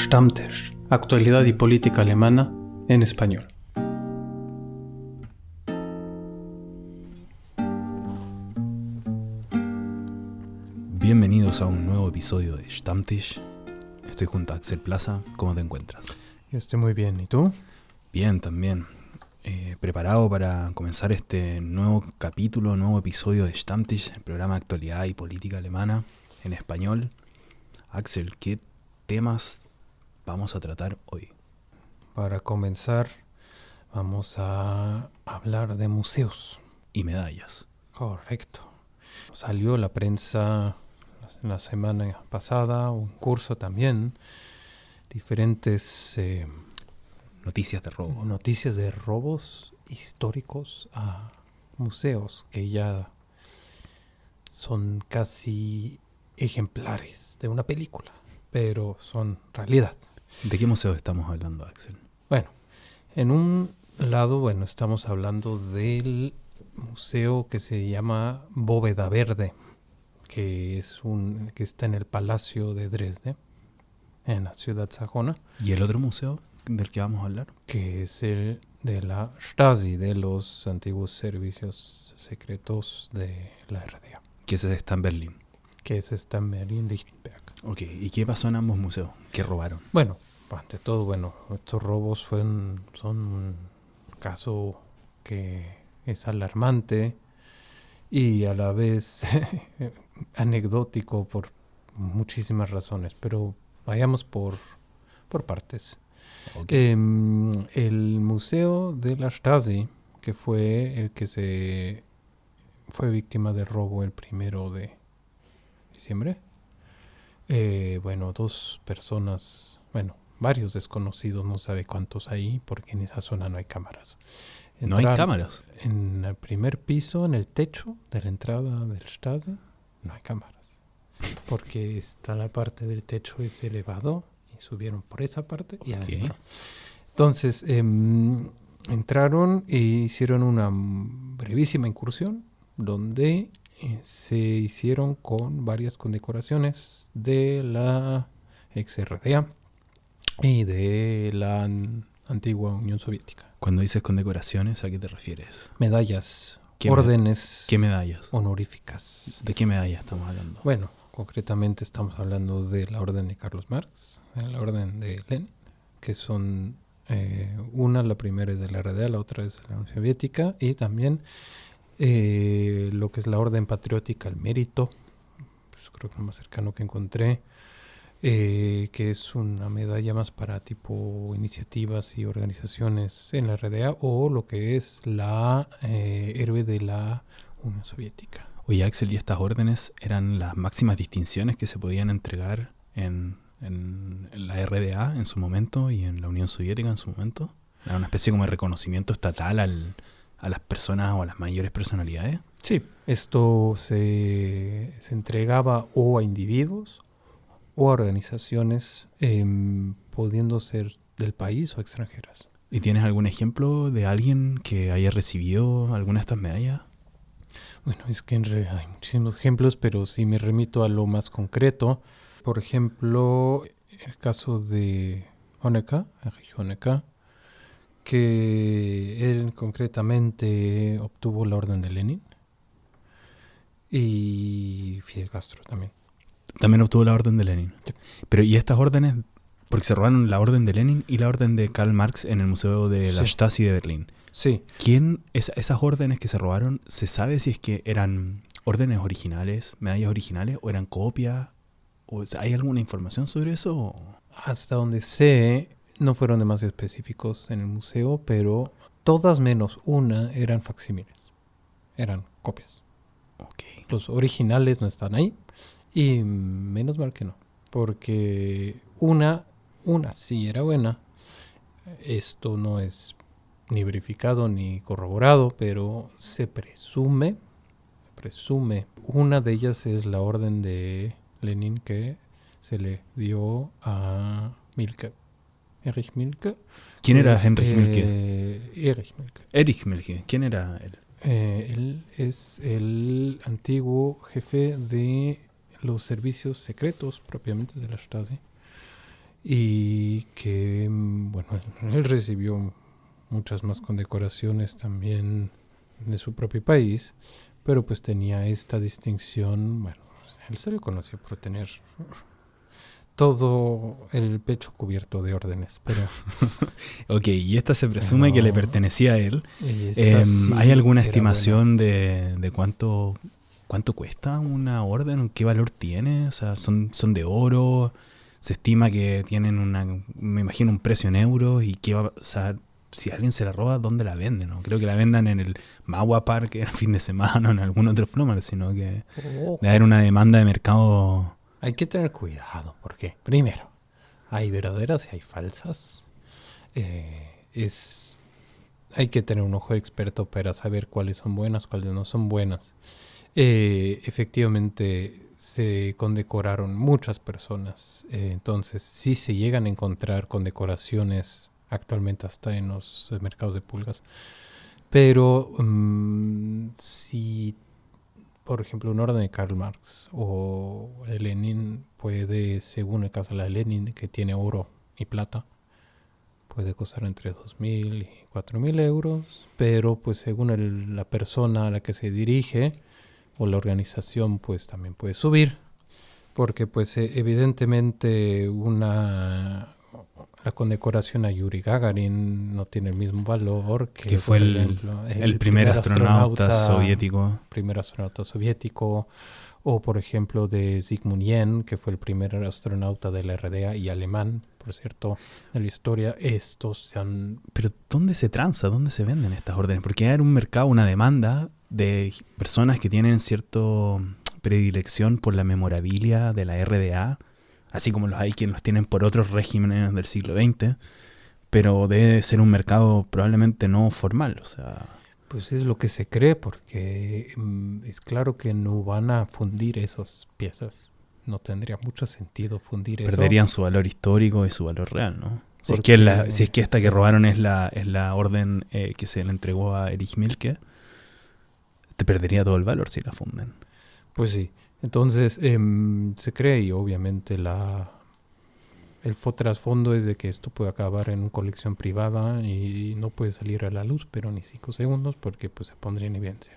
Stammtisch, actualidad y política alemana en español. Bienvenidos a un nuevo episodio de Stammtisch. Estoy junto a Axel Plaza. ¿Cómo te encuentras? Yo estoy muy bien, ¿y tú? Bien, también. Preparado para comenzar este nuevo capítulo, nuevo episodio de Stammtisch, el programa de actualidad y política alemana en español. Axel, ¿qué temas vamos a tratar hoy? Para comenzar, vamos a hablar de museos. Y medallas. Correcto. Salió la prensa la semana pasada, un curso también, diferentes Noticias de robo. noticias de robos históricos a museos que ya son casi ejemplares de una película, pero son realidad. ¿De qué museo estamos hablando, Axel? Bueno, en un lado, estamos hablando del museo que se llama Bóveda Verde, que está en el Palacio de Dresde, en la ciudad sajona, ¿Y el otro museo del que vamos a hablar? que es el de la Stasi, de los antiguos servicios secretos de la RDA, Que ese está en Berlín. que es esta en Berlín-Lichtenberg. Ok, ¿y qué pasó en ambos museos? ¿Qué robaron? Bueno, ante todo, estos robos son un caso que es alarmante y a la vez anecdótico por muchísimas razones, pero vayamos por partes. Okay. El Museo de la Stasi, que fue el que fue víctima de robo el 1 de diciembre, dos personas, varios desconocidos, no sabe cuántos hay, porque en esa zona no hay cámaras. ¿No hay cámaras? En el primer piso, en el techo de la entrada del Stasi, no hay cámaras. Porque está la parte del techo es elevado y subieron por esa parte y adentro. Entonces, entraron e hicieron una brevísima incursión donde se hicieron con varias condecoraciones de la ex-RDA y de la antigua Unión Soviética. Cuando dices condecoraciones, ¿a qué te refieres? Medallas, órdenes. ¿Qué medallas? Honoríficas. ¿De qué medallas estamos hablando? Bueno, concretamente estamos hablando de la Orden de Carlos Marx, de la Orden de Lenin, que son la primera es de la RDA, la otra es de la Unión Soviética, y también lo que es la Orden Patriótica al Mérito, pues creo que lo más cercano que encontré, que es una medalla más para tipo iniciativas y organizaciones en la RDA, o lo que es la héroe de la Unión Soviética. Oye, Axel, ¿y estas órdenes eran las máximas distinciones que se podían entregar en la RDA en su momento y en la Unión Soviética en su momento? ¿Era una especie como de reconocimiento estatal a las personas o a las mayores personalidades? Sí, esto se entregaba o a individuos o a organizaciones, pudiendo ser del país o extranjeras. ¿Y tienes algún ejemplo de alguien que haya recibido alguna de estas medallas? Bueno, es que en realidad hay muchísimos ejemplos, pero si me remito a lo más concreto, por ejemplo, el caso de Honecker, Erich Honecker, que él concretamente obtuvo la Orden de Lenin, y Fidel Castro también. También obtuvo la Orden de Lenin. Sí. Pero ¿y estas órdenes? Porque se robaron la Orden de Lenin y la Orden de Karl Marx en el Museo de la Stasi de Berlín. Sí. Esas órdenes que se robaron, ¿se sabe si es que eran órdenes originales, medallas originales, o eran copias? ¿Hay alguna información sobre eso? Hasta donde sé, no fueron demasiado específicos en el museo, pero todas menos una eran facsímiles. Eran copias. Okay. Los originales no están ahí, y menos mal que no, porque una sí era buena. Esto no es ni verificado ni corroborado, pero se presume. Una de ellas es la Orden de Lenin que se le dio a Erich Mielke. ¿Quién era Heinrich Mielke? Erich Mielke. Erich Mielke. ¿Quién era él? Él es el antiguo jefe de los servicios secretos propiamente de la Stasi y que, bueno, él recibió muchas más condecoraciones también de su propio país, pero pues tenía esta distinción. Bueno, él se le conoció por tener todo el pecho cubierto de órdenes, pero Ok, y esta se presume que le pertenecía a él. ¿Hay alguna estimación de cuánto cuesta una orden? ¿Qué valor tiene? O sea, ¿son de oro? Se estima que tienen me imagino, un precio en euros. ¿Y qué o sea, si alguien se la roba, ¿dónde la venden? No creo que la vendan en el Magua Park el fin de semana o en algún otro flómar, sino que debe haber una demanda de mercado. Hay que tener cuidado, porque primero, hay verdaderas y hay falsas. Hay que tener un ojo experto para saber cuáles son buenas, cuáles no son buenas. Efectivamente, se condecoraron muchas personas. Entonces, sí se llegan a encontrar condecoraciones actualmente hasta en los mercados de pulgas. Pero si, por ejemplo, una orden de Karl Marx o de Lenin puede, según el caso de la de Lenin, que tiene oro y plata, puede costar entre 2.000 y 4.000 euros, pero pues según la persona a la que se dirige o la organización, pues también puede subir, porque pues evidentemente la condecoración a Yuri Gagarin no tiene el mismo valor que fue el primer astronauta soviético. Primer astronauta soviético. O, por ejemplo, de Zygmunt Yen, que fue el primer astronauta de la RDA y alemán, por cierto, en la historia. Estos se han... Pero ¿dónde se transa? ¿Dónde se venden estas órdenes? Porque hay un mercado, una demanda de personas que tienen cierta predilección por la memorabilia de la RDA, así como los hay quienes los tienen por otros regímenes del siglo XX, pero debe ser un mercado probablemente no formal, o sea... Pues es lo que se cree, porque es claro que no van a fundir esas piezas. No tendría mucho sentido fundir eso. Perderían su valor histórico y su valor real, ¿no? Si es que esta que robaron es la orden que se le entregó a Erich Mielke, te perdería todo el valor si la funden. Pues sí. Entonces se cree, y obviamente el trasfondo es de que esto puede acabar en una colección privada y no puede salir a la luz, pero ni 5 segundos, porque pues se pondría en evidencia.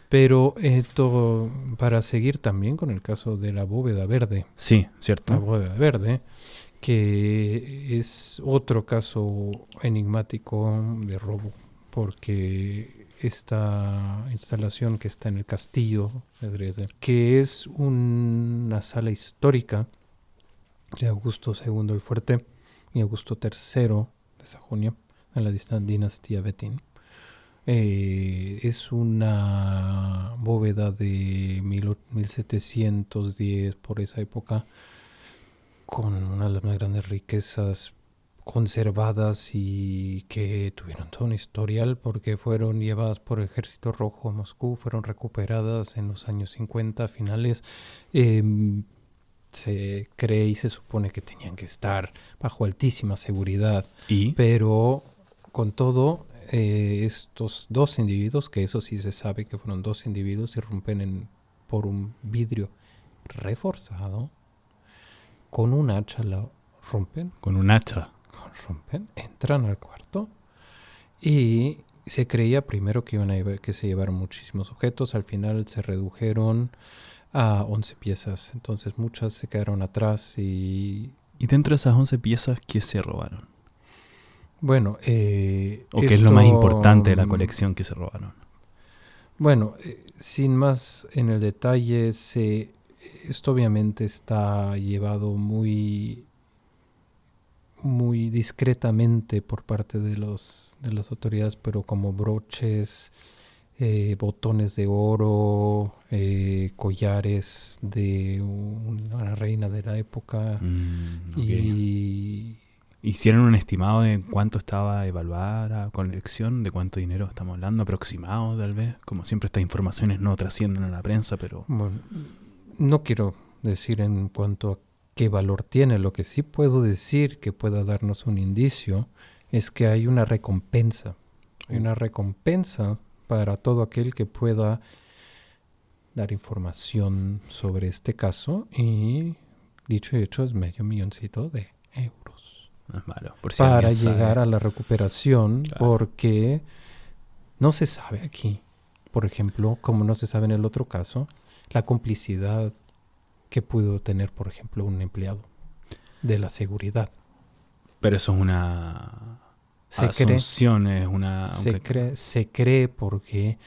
Pero esto, para seguir también con el caso de la bóveda verde. Sí, cierto. La bóveda verde, que es otro caso enigmático de robo, porque esta instalación que está en el castillo de Dresde, que es una sala histórica de Augusto II el Fuerte y Augusto III de Sajonia, en la dinastía Wettin. Es una bóveda de 1710 por esa época, con una de las más grandes riquezas conservadas y que tuvieron todo un historial porque fueron llevadas por el Ejército Rojo a Moscú, fueron recuperadas en los años 50 finales. Se cree y se supone que tenían que estar bajo altísima seguridad, pero con todo estos dos individuos, que eso sí se sabe que fueron dos individuos, se rompen por un vidrio reforzado, con un hacha la rompen. Con un hacha. Entran al cuarto y se creía primero que se llevaron muchísimos objetos. Al final se redujeron a 11 piezas, entonces muchas se quedaron atrás. ¿Y dentro de esas 11 piezas qué se robaron? Bueno, ¿qué es lo más importante de la colección que se robaron? Bueno, sin más en el detalle, esto obviamente está llevado muy discretamente por parte de las autoridades, pero como broches, botones de oro, collares de una reina de la época. Okay. ¿Hicieron un estimado de cuánto estaba evaluada la colección? ¿De cuánto dinero estamos hablando? ¿Aproximado, tal vez? Como siempre, estas informaciones no trascienden a la prensa, pero... Bueno, no quiero decir en cuanto a qué valor tiene. Lo que sí puedo decir que pueda darnos un indicio es que hay una recompensa. Hay una recompensa para todo aquel que pueda dar información sobre este caso, y dicho y hecho es $500,000 de euros. No es malo. Por si para alguien sabe. llegar a la recuperación, Claro. porque no se sabe aquí, por ejemplo, como no se sabe en el otro caso, la complicidad que pudo tener, por ejemplo, un empleado de la seguridad. Pero eso es una Se cree, asunción, es una... se cree porque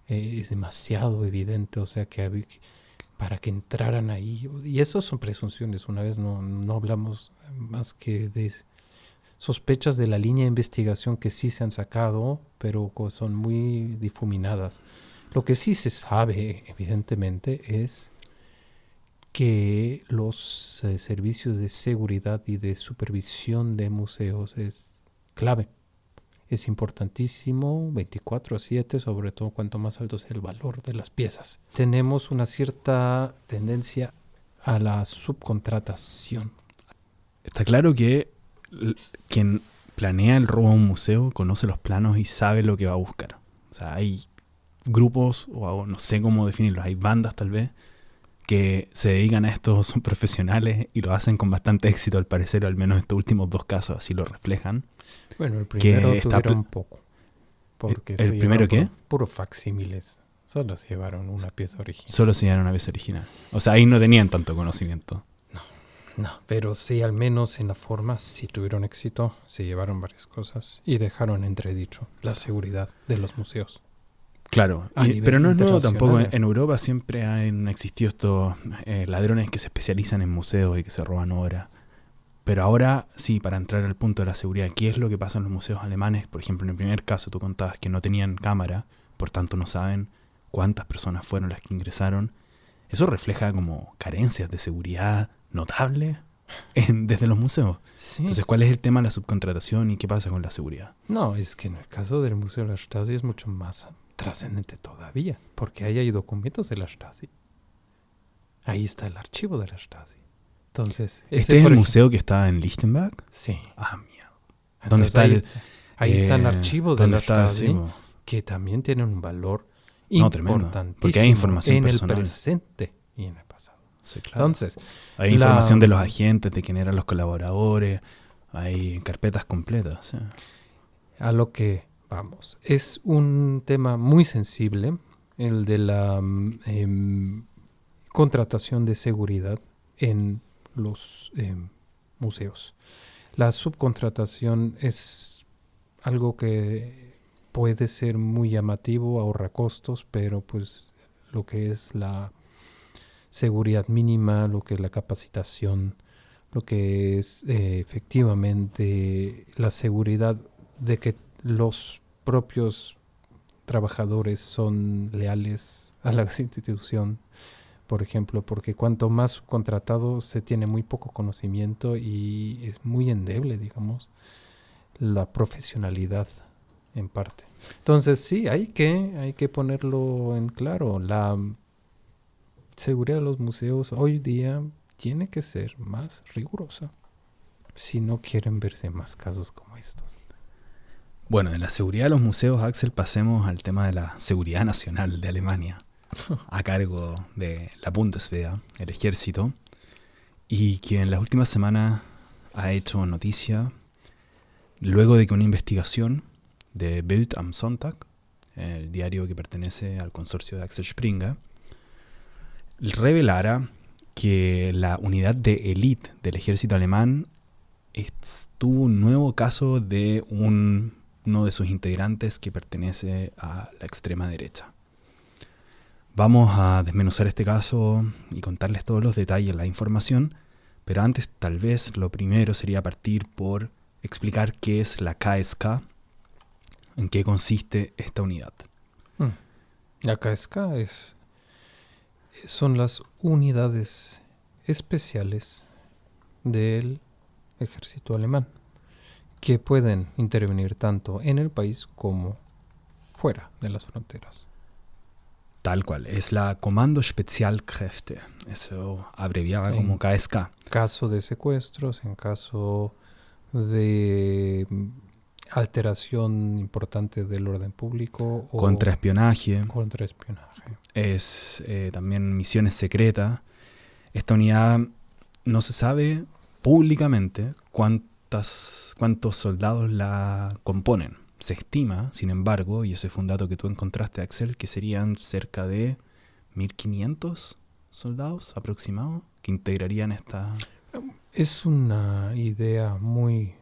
es demasiado evidente, o sea, para que entraran ahí, y eso son presunciones, una vez no hablamos más que de sospechas de la línea de investigación que sí se han sacado, pero son muy difuminadas. Lo que sí se sabe, evidentemente, es que los servicios de seguridad y de supervisión de museos es clave. Es importantísimo, 24/7, sobre todo cuanto más alto sea el valor de las piezas. Tenemos una cierta tendencia a la subcontratación. Está claro que quien planea el robo a un museo conoce los planos y sabe lo que va a buscar. O sea, hay grupos, o no sé cómo definirlos, hay bandas tal vez, que se dedican a esto, son profesionales y lo hacen con bastante éxito al parecer, al menos estos últimos 2 casos así lo reflejan. Bueno, el primero Que está tuvieron poco. Porque ¿El primero qué? Puro facsímiles. Solo se llevaron una pieza original. Solo se llevaron una pieza original. O sea, ahí no tenían tanto conocimiento. No, pero sí, al menos en la forma, sí tuvieron éxito, se llevaron varias cosas y dejaron entredicho la seguridad de los museos. Claro, pero no es nuevo tampoco. En Europa siempre han existido estos ladrones que se especializan en museos y que se roban obras. Pero ahora, sí, para entrar al punto de la seguridad, ¿qué es lo que pasa en los museos alemanes? Por ejemplo, en el primer caso tú contabas que no tenían cámara, por tanto no saben cuántas personas fueron las que ingresaron. Eso refleja como carencias de seguridad notables desde los museos. Sí. Entonces, ¿cuál es el tema de la subcontratación y qué pasa con la seguridad? No, es que en el caso del Museo de la Stasi es mucho más trascendente todavía, porque ahí hay documentos de la Stasi. Ahí está el archivo de la Stasi. Entonces, ¿Este es el museo que está en Lichtenberg? Sí. Ah, mierda. ¿Dónde está ahí están archivos de la Stasi sí, que también tienen un valor tremendo, importantísimo porque hay información en personal. el presente y en el pasado. Sí, claro. Entonces, hay información de los agentes, de quién eran los colaboradores, hay carpetas completas. ¿Sí? A lo que vamos, es un tema muy sensible, el de la contratación de seguridad en los museos. La subcontratación es algo que puede ser muy llamativo, ahorra costos, pero pues lo que es la seguridad mínima, lo que es la capacitación, lo que es efectivamente la seguridad de que los propios trabajadores son leales a la institución, por ejemplo, porque cuanto más subcontratado se tiene muy poco conocimiento y es muy endeble, digamos, la profesionalidad en parte. Entonces sí, hay que ponerlo en claro. La seguridad de los museos hoy día tiene que ser más rigurosa si no quieren verse más casos como estos. Bueno, de la seguridad de los museos, Axel, pasemos al tema de la seguridad nacional de Alemania, a cargo de la Bundeswehr, el ejército, y que en las últimas semanas ha hecho noticia luego de que una investigación de Bild am Sonntag, el diario que pertenece al consorcio de Axel Springer, revelara que la unidad de élite del ejército alemán tuvo un nuevo caso de uno de sus integrantes que pertenece a la extrema derecha. Vamos a desmenuzar este caso y contarles todos los detalles, la información, pero antes tal vez lo primero sería partir por explicar qué es la KSK, en qué consiste esta unidad. La KSK son las unidades especiales del ejército alemán que pueden intervenir tanto en el país como fuera de las fronteras. Tal cual, es la Kommando Spezialkräfte, eso abreviaba como KSK. En caso de secuestros, en caso de alteración importante del orden público o contraespionaje. Es también misiones secretas. Esta unidad no se sabe públicamente cuántos cuántos soldados la componen. Se estima, sin embargo, y ese fue un dato que tú encontraste, Axel, que serían cerca de 1.500 soldados aproximados que integrarían esta... Es una idea muy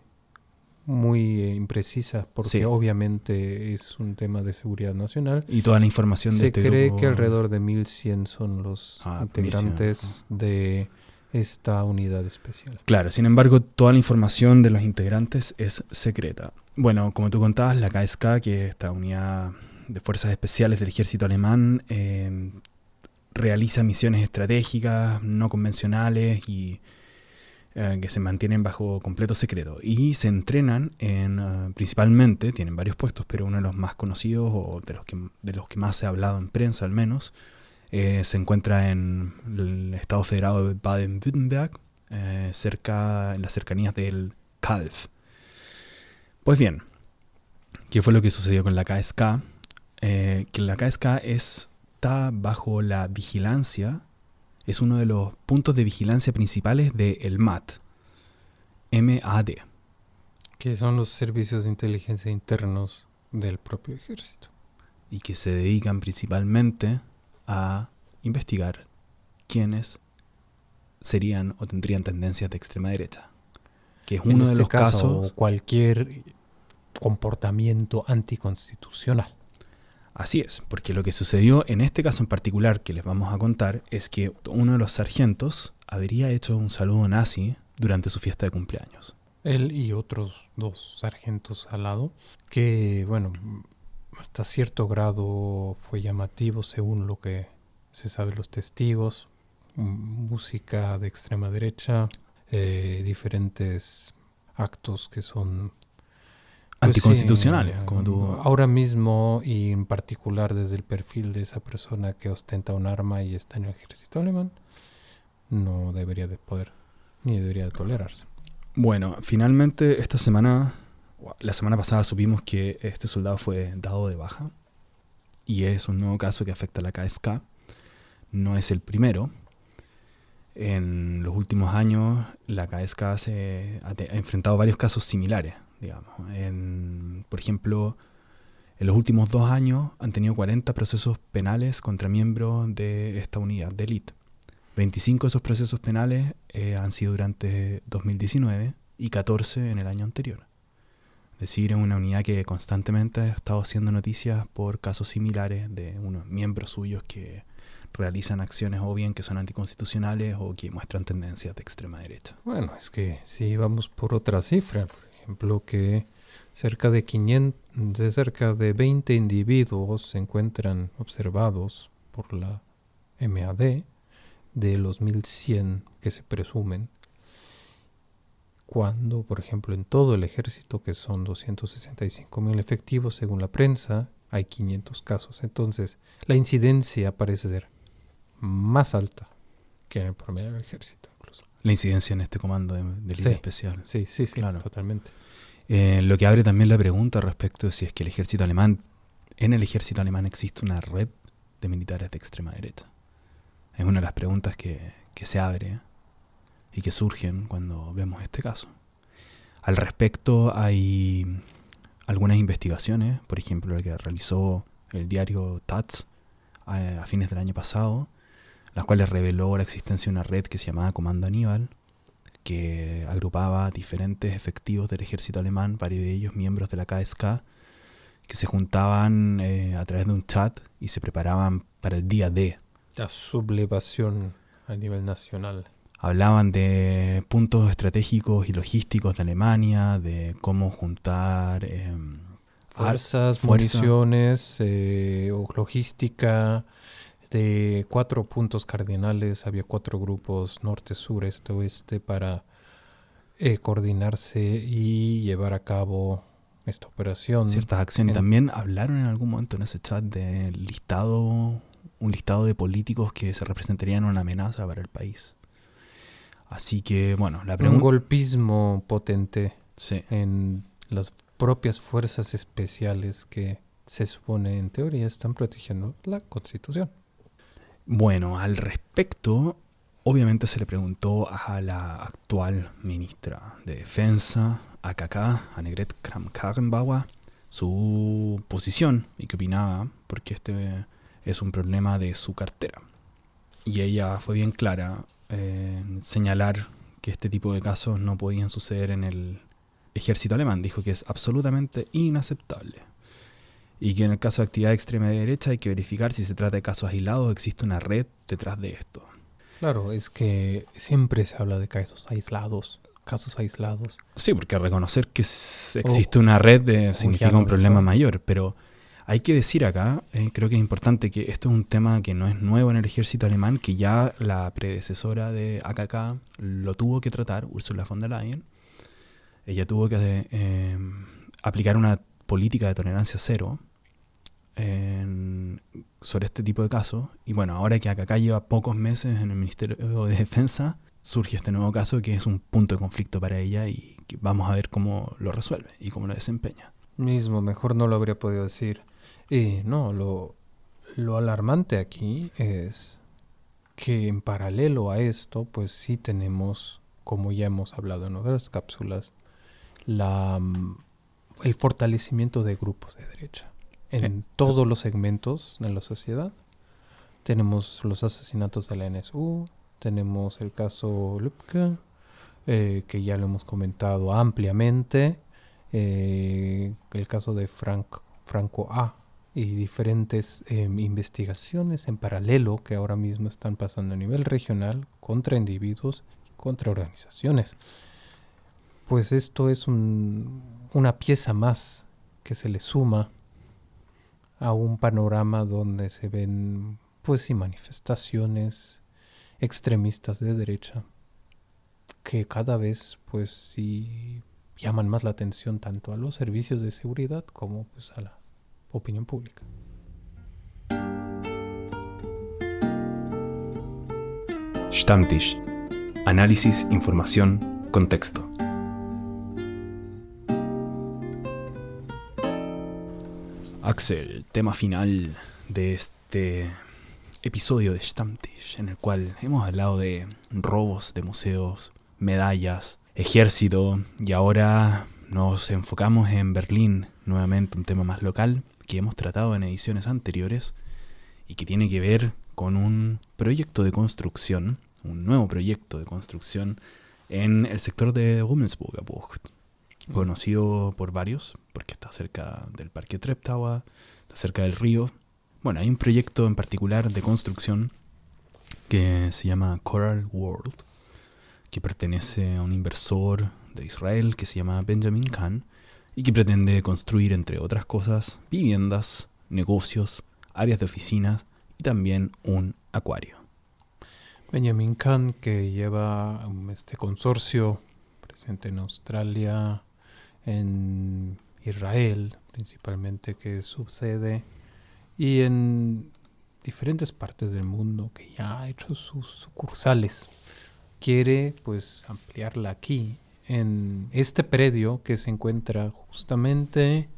imprecisa porque Sí. obviamente es un tema de seguridad nacional. Y toda la información de Se este cree grupo... que alrededor de 1.100 son los 1.100, integrantes de esta unidad especial. Claro, sin embargo, toda la información de los integrantes es secreta. Bueno, como tú contabas, la KSK, que es esta unidad de fuerzas especiales del ejército alemán, realiza misiones estratégicas, no convencionales y que se mantienen bajo completo secreto. Y se entrenan principalmente, tienen varios puestos, pero uno de los más conocidos o de los que más se ha hablado en prensa al menos, se encuentra en el estado federado de Baden-Württemberg, en las cercanías del Calw. Pues bien, ¿qué fue lo que sucedió con la KSK? Que la KSK está bajo la vigilancia, es uno de los puntos de vigilancia principales del MAD, M-A-D. Que son los servicios de inteligencia internos del propio ejército. Y que se dedican principalmente a investigar quiénes serían o tendrían tendencias de extrema derecha. Que es uno de los casos... cualquier comportamiento anticonstitucional. Así es, porque lo que sucedió en este caso en particular que les vamos a contar es que uno de los sargentos habría hecho un saludo nazi durante su fiesta de cumpleaños. Él y otros 2 sargentos al lado, que bueno, hasta cierto grado fue llamativo según lo que se sabe los testigos, música de extrema derecha, diferentes actos que son anticonstitucionales, sí, como tú... Ahora mismo, y en particular desde el perfil de esa persona que ostenta un arma y está en el ejército alemán, no debería de poder, ni debería de tolerarse. Bueno, finalmente la semana pasada supimos que este soldado fue dado de baja y es un nuevo caso que afecta a la KSK. No es el primero. En los últimos años la KSK ha enfrentado varios casos similares, digamos. Por ejemplo, en los últimos 2 años han tenido 40 procesos penales contra miembros de esta unidad de élite. 25 de esos procesos penales han sido durante 2019 y 14 en el año anterior. Es decir, es una unidad que constantemente ha estado haciendo noticias por casos similares de unos miembros suyos que realizan acciones o bien que son anticonstitucionales o que muestran tendencias de extrema derecha. Bueno, es que si vamos por otra cifra, por ejemplo, que cerca de 20 individuos se encuentran observados por la MAD de los 1.100 que se presumen, cuando, por ejemplo, en todo el ejército, que son 265.000 efectivos según la prensa, hay 500 casos. Entonces, la incidencia parece ser más alta que en el promedio del ejército, incluso. La incidencia en este comando de élite especial. Sí, claro, totalmente. Lo que abre también la pregunta respecto de si es que en el ejército alemán existe una red de militares de extrema derecha. Es una de las preguntas que se abre y que surgen cuando vemos este caso. Al respecto hay algunas investigaciones, por ejemplo la que realizó el diario Taz a fines del año pasado, las cuales reveló la existencia de una red que se llamaba Comando Aníbal, que agrupaba diferentes efectivos del ejército alemán, varios de ellos miembros de la KSK, que se juntaban a través de un chat y se preparaban para el día D. La sublevación a nivel nacional. Hablaban de puntos estratégicos y logísticos de Alemania, de cómo juntar fuerzas, municiones, o logística, de 4 puntos cardinales. Había 4 grupos, norte, sur, este, oeste, para coordinarse y llevar a cabo esta operación. Ciertas acciones. También hablaron en algún momento en ese chat de un listado de políticos que se representarían una amenaza para el país. Así que, bueno, la pregunta... Un golpismo potente sí. En las propias fuerzas especiales que se supone, en teoría, están protegiendo la Constitución. Bueno, al respecto, Obviamente se le preguntó a la actual ministra de Defensa, AKK, Annegret Kramp-Karrenbauer, su posición y qué opinaba, porque este es un problema de su cartera. Y ella fue bien clara en señalar que este tipo de casos no podían suceder en el ejército alemán. Dijo que es absolutamente inaceptable. Y que en el caso de actividad de extrema derecha hay que verificar si se trata de casos aislados o existe una red detrás de esto. Claro, es que siempre se habla de casos aislados. Sí, porque reconocer que existe una red significa un problema mayor, pero hay que decir acá, creo que es importante que esto es un tema que no es nuevo en el ejército alemán, que ya la predecesora de AKK lo tuvo que tratar, Ursula von der Leyen. Ella tuvo que aplicar una política de tolerancia cero sobre este tipo de casos. Y bueno, ahora que AKK lleva pocos meses en el Ministerio de Defensa, surge este nuevo caso que es un punto de conflicto para ella y que vamos a ver cómo lo resuelve y cómo lo desempeña. Mejor no lo habría podido decir. Y no, lo alarmante aquí es que en paralelo a esto, pues sí tenemos, como ya hemos hablado en otras cápsulas, el fortalecimiento de grupos de derecha en todos los segmentos de la sociedad. Tenemos los asesinatos de la NSU, tenemos el caso Lübcke, que ya lo hemos comentado ampliamente, el caso de Franco A. y diferentes investigaciones en paralelo que ahora mismo están pasando a nivel regional contra individuos y contra organizaciones. Pues esto es una pieza más que se le suma a un panorama donde se ven pues sí manifestaciones extremistas de derecha que cada vez pues sí llaman más la atención tanto a los servicios de seguridad como pues a la opinión pública. Stammtisch. Análisis, información, contexto. Axel, tema final de este episodio de Stammtisch, en el cual hemos hablado de robos de museos, medallas, ejército, y ahora nos enfocamos en Berlín, nuevamente un tema más local que hemos tratado en ediciones anteriores y que tiene que ver con un proyecto de construcción, un nuevo proyecto de construcción en el sector de Rummelsburger Bucht, conocido por varios, porque está cerca del Parque Treptower, está cerca del río. Bueno, hay un proyecto en particular de construcción que se llama Coral World, que pertenece a un inversor de Israel que se llama Benjamin Kahn y que pretende construir, entre otras cosas, viviendas, negocios, áreas de oficinas y también un acuario. Benjamin Kahn, que lleva este consorcio presente en Australia, en Israel principalmente, que subsede, y en diferentes partes del mundo, que ya ha hecho sus sucursales. Quiere pues ampliarla aquí, en este predio que se encuentra justamente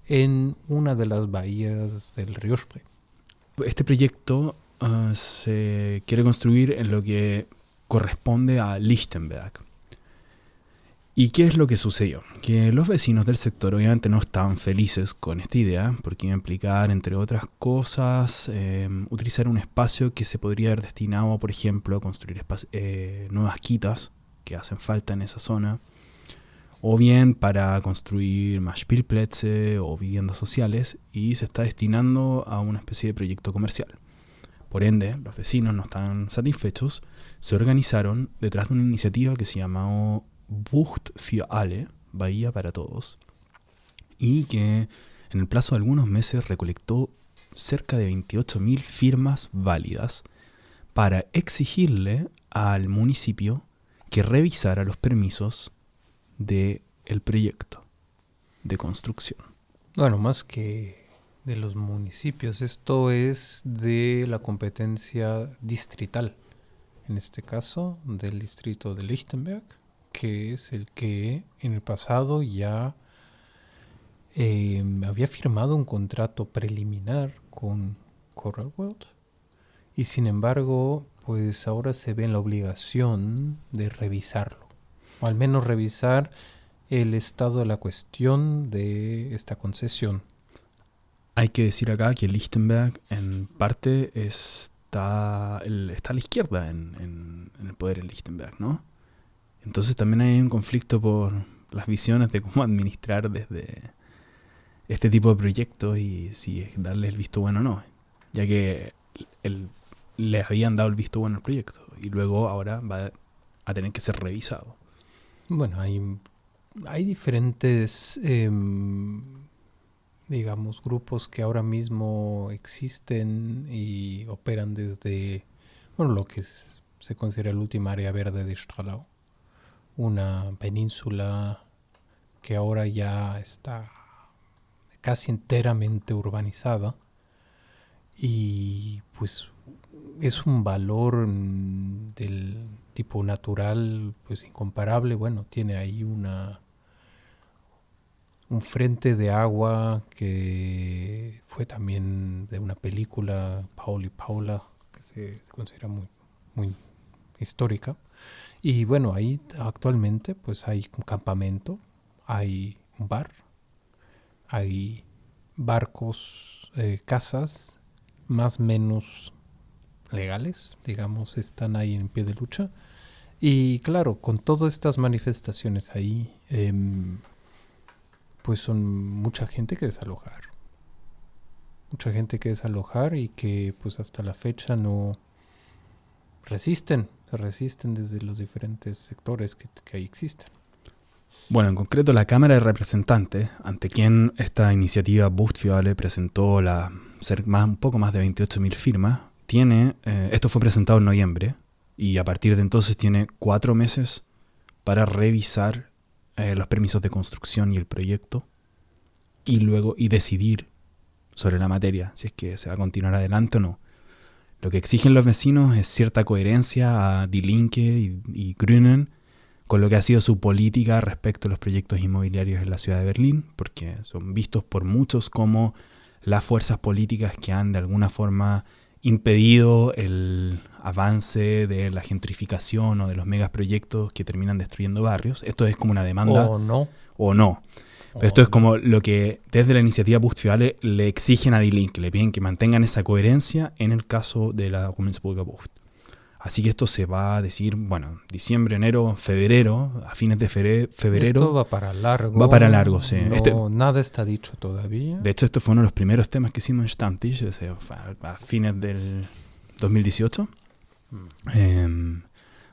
en una de las bahías del río Spree. Este proyecto se quiere construir en lo que corresponde a Lichtenberg. ¿Y qué es lo que sucedió? Que los vecinos del sector obviamente no estaban felices con esta idea, porque iba a implicar, entre otras cosas, utilizar un espacio que se podría haber destinado, por ejemplo, a construir nuevas quitas que hacen falta en esa zona, o bien para construir más Spielplätze o viviendas sociales, y se está destinando a una especie de proyecto comercial. Por ende, los vecinos no estaban satisfechos, se organizaron detrás de una iniciativa que se llamó Bucht für alle, Bahía para Todos, y que en el plazo de algunos meses recolectó cerca de 28.000 firmas válidas para exigirle al municipio que revisara los permisos del proyecto de construcción. Bueno, más que de los municipios, esto es de la competencia distrital, en este caso del distrito de Lichtenberg, que es el que en el pasado ya había firmado un contrato preliminar con Coral World, y sin embargo pues ahora se ve en la obligación de revisarlo, o al menos revisar el estado de la cuestión de esta concesión. Hay que decir acá que Lichtenberg en parte está a la izquierda en el poder en Lichtenberg, ¿no? Entonces también hay un conflicto por las visiones de cómo administrar desde este tipo de proyectos y si darle el visto bueno o no, ya que le habían dado el visto bueno al proyecto y luego ahora va a tener que ser revisado. Bueno, hay diferentes, digamos, grupos que ahora mismo existen y operan desde, bueno, lo que se considera el último área verde de Stralau, una península que ahora ya está casi enteramente urbanizada y pues es un valor del tipo natural pues incomparable. Bueno, tiene ahí un frente de agua que fue también de una película, Paul y Paula, que se considera muy, muy histórica. Y bueno, ahí actualmente pues hay un campamento, hay un bar, hay barcos, casas más o menos legales, digamos, están ahí en pie de lucha. Y claro, con todas estas manifestaciones ahí, pues son mucha gente que desalojar. Mucha gente que desalojar y que pues hasta la fecha no se resisten desde los diferentes sectores que ahí existen. Bueno, en concreto la Cámara de Representantes, ante quien esta iniciativa Buchtfjale presentó un poco más de 28.000 firmas, esto fue presentado en noviembre y a partir de entonces tiene 4 meses para revisar los permisos de construcción y el proyecto y luego decidir sobre la materia, si es que se va a continuar adelante o no. Lo que exigen los vecinos es cierta coherencia a Die Linke y Grünen con lo que ha sido su política respecto a los proyectos inmobiliarios en la ciudad de Berlín, porque son vistos por muchos como las fuerzas políticas que han de alguna forma impedido el avance de la gentrificación o de los megaproyectos que terminan destruyendo barrios. Esto es como una demanda. O no. Pero esto es como lo que desde la iniciativa Buchtfjale le exigen a Die Linke, le piden que mantengan esa coherencia en el caso de la Gemeenschappelijke Bucht. Así que esto se va a decir, bueno, diciembre, enero, febrero, a fines de febrero. Esto va para largo. Va para largo, sí. No, nada está dicho todavía. De hecho, esto fue uno de los primeros temas que hicimos en Stammtisch, a fines del 2018.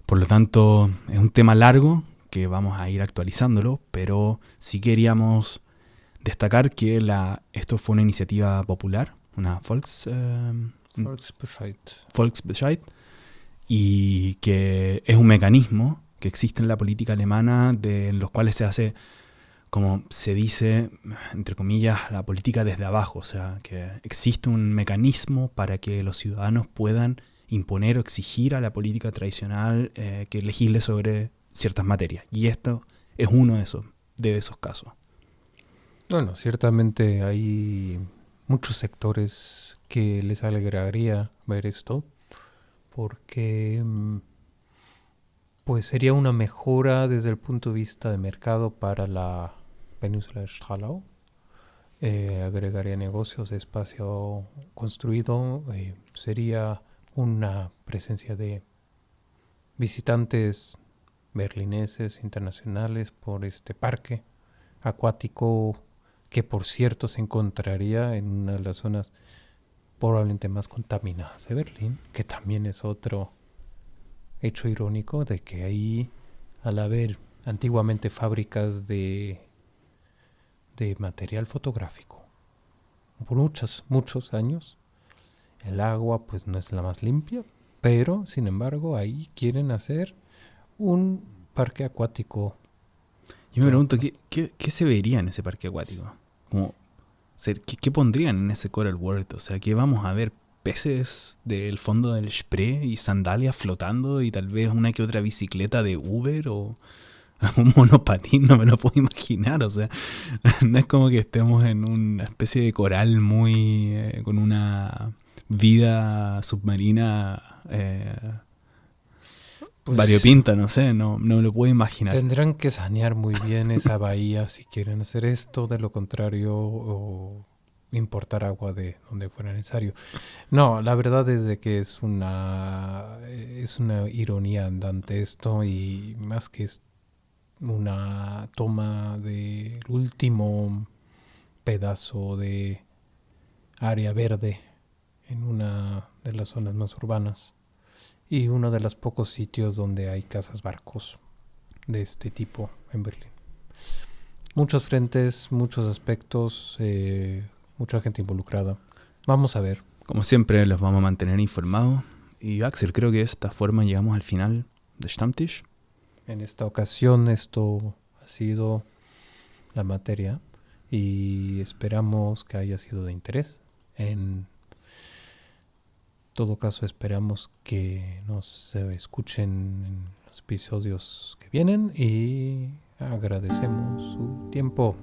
Por lo tanto, es un tema largo que vamos a ir actualizándolo, pero sí queríamos destacar que esto fue una iniciativa popular, una Volksbescheid, y que es un mecanismo que existe en la política alemana en los cuales se hace, como se dice, entre comillas, la política desde abajo. O sea, que existe un mecanismo para que los ciudadanos puedan imponer o exigir a la política tradicional que legisle sobre ciertas materias. Y esto es uno de esos casos. Bueno, ciertamente hay muchos sectores que les alegraría ver esto, porque pues sería una mejora desde el punto de vista de mercado para la península de Stralau. Agregaría negocios, espacio construido, sería una presencia de visitantes berlineses, internacionales por este parque acuático que por cierto se encontraría en una de las zonas probablemente más contaminadas de Berlín, que también es otro hecho irónico de que ahí, al haber antiguamente fábricas de material fotográfico por muchos años, el agua pues no es la más limpia, pero sin embargo ahí quieren hacer un parque acuático. Yo me pregunto, ¿qué se vería en ese parque acuático? Como, ¿qué pondrían en ese Coral World? O sea, ¿qué vamos a ver? ¿Peces del fondo del Spree y sandalias flotando y tal vez una que otra bicicleta de Uber o un monopatín? No me lo puedo imaginar. O sea, no es como que estemos en una especie de coral muy con una vida submarina Pues variopinta, no sé, no me lo puedo imaginar. tendrán que sanear muy bien esa bahía si quieren hacer esto, de lo contrario, o importar agua de donde fuera necesario. No, la verdad es de que es una ironía andante esto, y más que es una toma del último pedazo de área verde en una de las zonas más urbanas y uno de los pocos sitios donde hay casas barcos de este tipo en Berlín. Muchos frentes, muchos aspectos, mucha gente involucrada. Vamos a ver. Como siempre, los vamos a mantener informados. Y Axel, creo que de esta forma llegamos al final de Stammtisch. En esta ocasión esto ha sido la materia y esperamos que haya sido de interés. En todo caso, esperamos que nos escuchen en los episodios que vienen y agradecemos su tiempo.